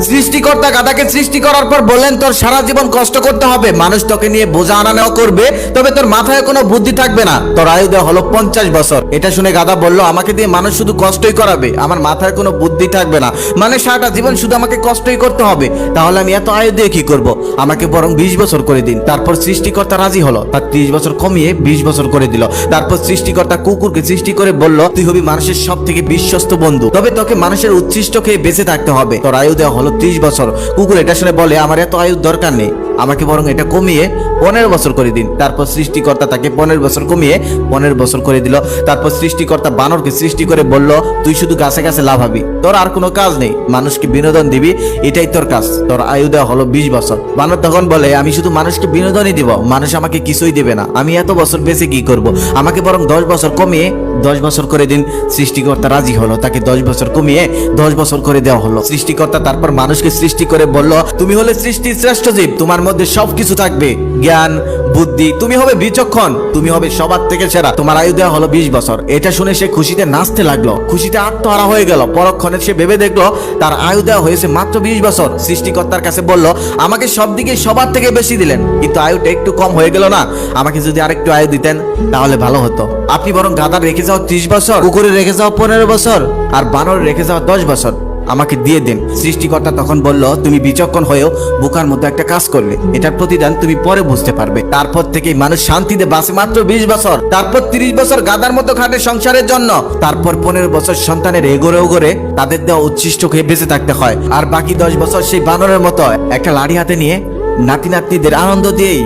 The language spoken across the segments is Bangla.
সৃষ্টিকর্তা গাধাকে সৃষ্টি করার পর বললেন, তোর সারা জীবন কষ্ট করতে হবে, মানুষ তোকে নিয়ে বোঝা আনা নেওয়া করবে, তবে তোর মাথায় কোনো বুদ্ধি থাকবে না। তোর আয়ু দেওয়া হলো 50 বছর। এটা শুনে গাধা বলল, আমাকে দিয়ে মানুষ শুধু কষ্টই করাবে, আমার মাথায় কোনো বুদ্ধি থাকবে না, মানে সারাটা জীবন শুধু আমাকে কষ্টই করতে হবে, তাহলে আমি এত আয়ু দিয়ে কি করব? আমাকে বরং 20 বছর করে দিন। তারপর সৃষ্টিকর্তা রাজি হলো, তার 30 বছর কমিয়ে 20 বছর করে দিল। তারপর সৃষ্টিকর্তা কুকুরকে সৃষ্টি করে বলল, তুই হবি মানুষের সব থেকে বিশ্বস্ত বন্ধু, তবে তোকে মানুষের উচ্ছিষ্ট খেয়ে বেঁচে থাকতে হবে। তোর আয়ু দেওয়া হলো 30 বছর। কুকুর এটা শুনে বলে, আমার এত আয়ুর দরকার নেই, আমাকে বরং এটা কমিয়ে 15 বছর করে দিন। তারপর সৃষ্টিকর্তা তাকে 15 বছর কমিয়ে 15 বছর করে দিল। তারপর সৃষ্টিকর্তা বানরকে সৃষ্টি করে বলল, তুই শুধু গাছে গাছে লাফাবি, তোর আর কোনো কাজ নেই, মানুষকে বিনোদন দিবি, এটাই তোর কাজ। তোর আয়ু দেওয়া হলো 20 বছর। বানর তখন বলে, আমি শুধু মানুষকে বিনোদনই দিব, মানুষ আমাকে কিছুই দেবে না, আমি এত বছর বেঁচে কি করব? আমাকে বরং 10 বছর কমিয়ে 10 বছর করে দিন। সৃষ্টিকর্তা রাজি হলো, তাকে 10 বছর কমিয়ে 10 বছর করে দেওয়া হলো। সৃষ্টিকর্তা তারপর মানুষকে সৃষ্টি করে বলল, তুমি হলে সৃষ্টির শ্রেষ্ঠ জীব, তোমার মধ্যে সবকিছু থাকবে, জ্ঞান, বুদ্ধি, তুমি হবে বিচক্ষণ, তুমি হবে সবার থেকে সেরা, তোমার আয়ু দেওয়া হলো 20 বছর। এটা শুনে সে খুশিতে নাচতে লাগলো, খুশিতে আত্মহারা হয়ে গেল। পরক্ষণে সে ভেবে দেখলো তার আয়ু দেওয়া হয়েছে মাত্র 20 বছর। সৃষ্টিকর্তার কাছে বলল, আমাকে সব দিকে সবার থেকে বেশি দিলেন, কিন্তু আয়ুটা একটু কম হয়ে গেল না, আমাকে যদি আরেকটু আয়ু দিতেন তাহলে ভালো হতো। আপনি বরং গাধার রেখে যাও 30 বছর, কুকুরে রেখে যাও 15 বছর, আর বানর রেখে যাও 10 বছর, আমাকে দিয়ে দিন। সৃষ্টিকর্তা তখন বলল, তুমি বিচক্ষণ হয়েও বোকার মতো একটা কাজ করলে, এটার প্রতিদান তুমি পরে বুঝতে পারবে। তারপর থেকেই মানুষ শান্তিতে বাঁচে মাত্র 20 বছর। তারপর 30 বছর গাধার মতো খাটে সংসারের জন্য। তারপর 15 বছর সন্তানের এগোরে ওগরে তাদের দেওয়া উচ্ছিষ্ট খেয়ে বেঁচে থাকতে হয়। আর বাকি 10 বছর সেই বানরের মতো একটা লাঠি হাতে নিয়ে নাতি নাতনিদের আনন্দ দিয়েই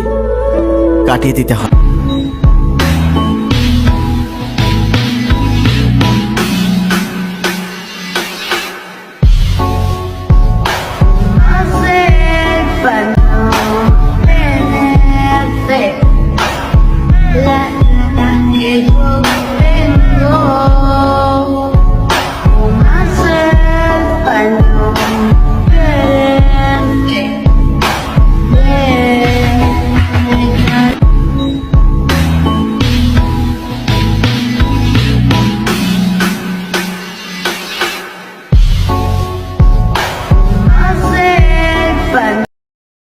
কাটিয়ে দিতে হয়।